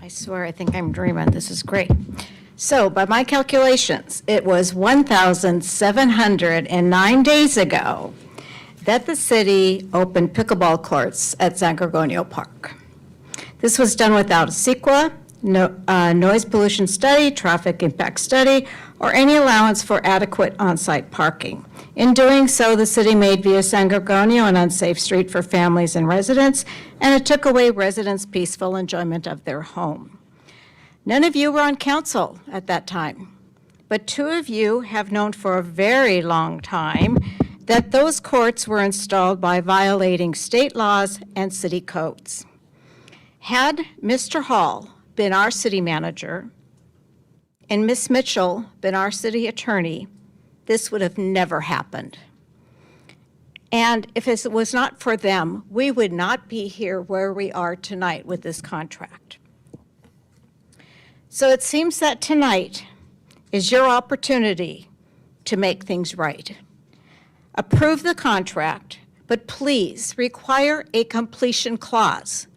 I swear, I think I'm dreaming. This is great. So by my calculations, it was 1,709 days ago that the city opened pickleball courts at San Gergonio Park. This was done without a CEQA, noise pollution study, traffic impact study, or any allowance for adequate on-site parking. In doing so, the city made Via San Gorgonio an unsafe street for families and residents, and it took away residents' peaceful enjoyment of their home. None of you were on council at that time, but two of you have known for a very long time that those courts were installed by violating state laws and city codes. Had Mr. Hall been our city manager and Ms. Mitchell been our city attorney, this would have never happened. And if it was not for them, we would not be here where we are tonight with this contract. So it seems that tonight is your opportunity to make things right. Approve the contract, but please require a completion clause.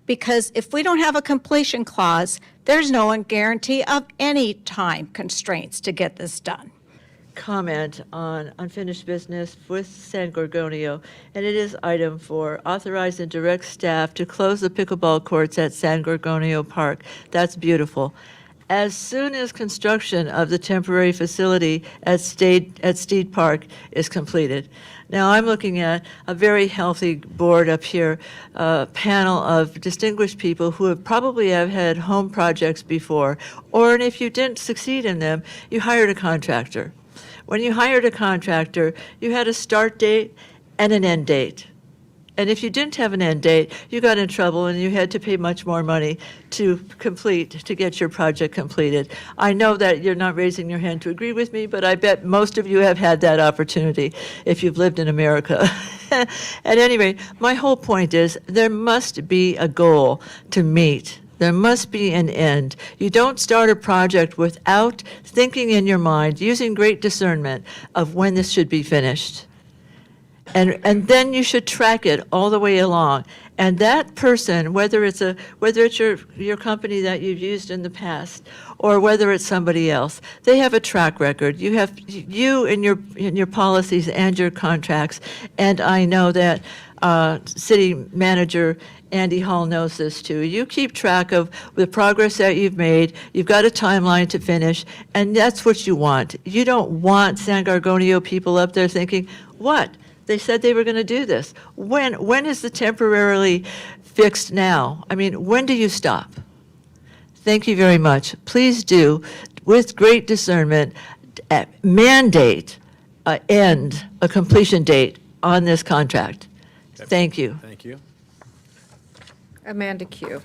Because if we don't have a completion clause, there's no guarantee of any time constraints to get this done. Comment on unfinished business with San Gorgonio, and it is item 4, authorize and direct staff to close the pickleball courts at San Gorgonio Park. That's beautiful. As soon as construction of the temporary facility at Steed Park is completed. Now, I'm looking at a very healthy board up here, a panel of distinguished people who have probably have had home projects before, or and if you didn't succeed in them, you hired a contractor. When you hired a contractor, you had a start date and an end date. And if you didn't have an end date, you got in trouble and you had to pay much more money to get your project completed. I know that you're not raising your hand to agree with me, but I bet most of you have had that opportunity if you've lived in America. At any rate, my whole point is there must be a goal to meet. There must be an end. You don't start a project without thinking in your mind, using great discernment of when this should be finished. And then you should track it all the way along. And that person, whether it's your company that you've used in the past, or whether it's somebody else, they have a track record. You have in your policies and your contracts. And I know that City Manager Andy Hall knows this too. You keep track of the progress that you've made. You've got a timeline to finish, and that's what you want. You don't want San Gorgonio people up there thinking, what? They said they were going to do this. When is the temporarily fixed now? I mean, when do you stop? Thank you very much. Please do, with great discernment, mandate a completion date on this contract. Thank you. Thank you. Amanda Q.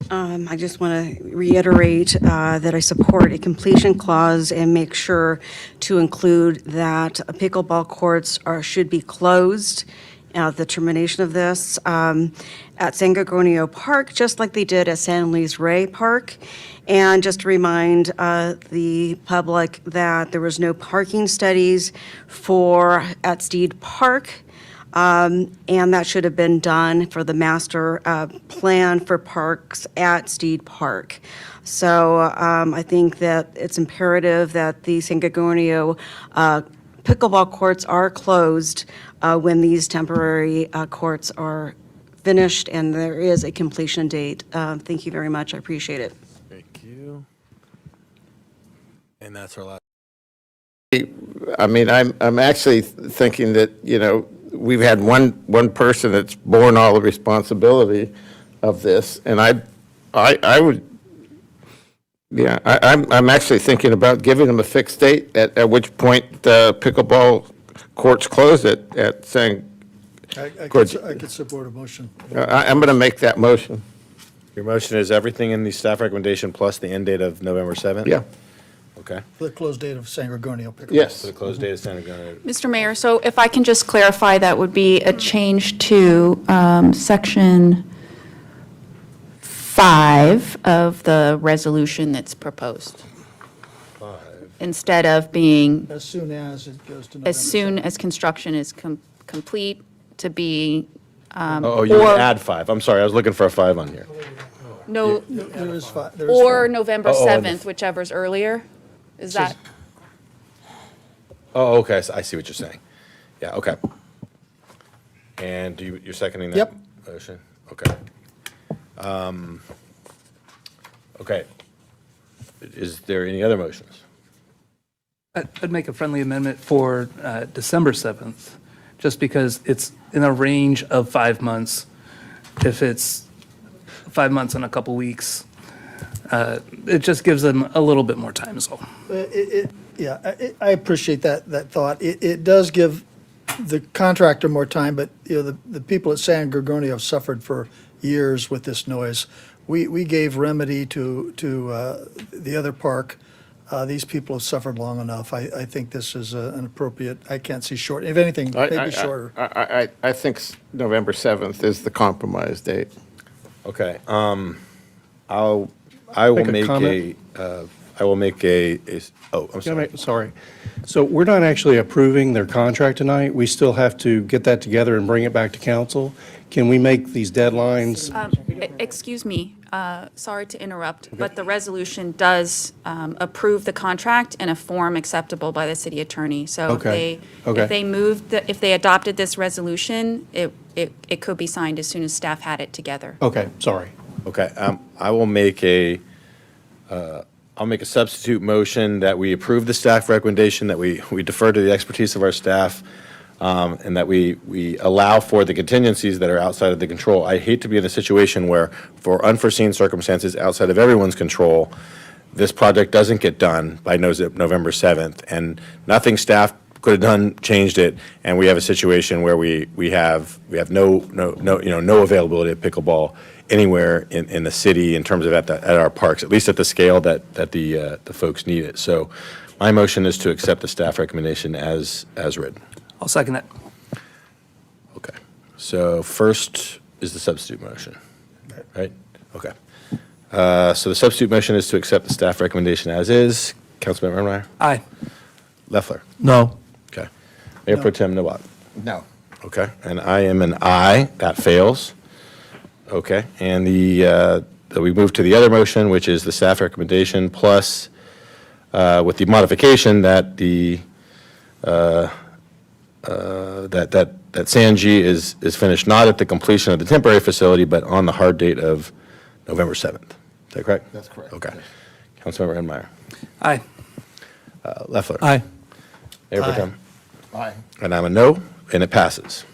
I just want to reiterate that I support a completion clause and make sure to include that pickleball courts should be closed at the termination of this at San Gorgonio Park, just like they did at San Luis Rey Park. And just to remind the public that there was no parking studies at Steed Park. And that should have been done for the master plan for parks at Steed Park. So I think that it's imperative that the San Gergonio pickleball courts are closed when these temporary courts are finished and there is a completion date. Thank you very much. I appreciate it. Thank you. And that's our last. I mean, I'm actually thinking that, we've had one person that's borne all the responsibility of this, and I would, yeah, I'm actually thinking about giving them a fixed date at which point the pickleball courts close at San. I could support a motion. I'm going to make that motion. Your motion is everything in the staff recommendation plus the end date of November 7th? Yeah. Okay. For the close date of San Gorgonio pickleball. Yes. For the closed date of San Gorgonio. Mr. Mayor, so if I can just clarify, that would be a change to section 5 of the resolution that's proposed. 5. Instead of being, As soon as it goes to November. as soon as construction is complete, to be Oh, you would add 5. I'm sorry, I was looking for a 5 on here. No, There is five. or November Oh, and the- 7th, whichever's earlier. Is that, Oh, okay, I see what you're saying. Yeah, okay. And you're seconding that? Yep. Motion? Okay. Okay. Is there any other motions? I'd make a friendly amendment for December 7th, just because it's in a range of 5 months. If it's 5 months and a couple weeks, it just gives them a little bit more time is all. Yeah, I appreciate that thought. It does give the contractor more time, but, you know, the people at San Gorgonio have suffered for years with this noise. We gave remedy to the other park. These people have suffered long enough. I think this is an appropriate, I can't see short, if anything, maybe shorter. I think November 7th is the compromise date. Okay, I will make comment? I will make oh, I'm sorry. Sorry. So we're not actually approving their contract tonight. We still have to get that together and bring it back to council. Can we make these deadlines? excuse me, sorry to interrupt, but the resolution does approve the contract in a form acceptable by the city attorney. So Okay, if okay. they moved, if they adopted this resolution, it could be signed as soon as staff had it together. Okay, sorry. Okay, I will make I'll make a substitute motion that we approve the staff recommendation, that we defer to the expertise of our staff, and that we allow for the contingencies that are outside of the control. I hate to be in a situation where, for unforeseen circumstances outside of everyone's control, this project doesn't get done by November 7th, and nothing staff could have done changed it, and we have a situation where we have no availability of pickleball anywhere in the city in terms of at our parks, at least at the scale that the folks need it. So my motion is to accept the staff recommendation as written. I'll second that. Okay. So first is the substitute motion, right? Okay. So the substitute motion is to accept the staff recommendation as is. Councilmember Enmeier? Aye. Loeffler? No. Okay. Mayor Pro Tem Knoblock? No. Okay. And I am an aye. That fails. Okay. And we move to the other motion, which is the staff recommendation plus with the modification that that San G is finished not at the completion of the temporary facility, but on the hard date of November 7th. Is that correct? That's correct. Okay. Councilmember Enmeier? Aye. Loeffler? Aye. Mayor Pro Aye. Tem? Aye. And I'm a no, and it passes.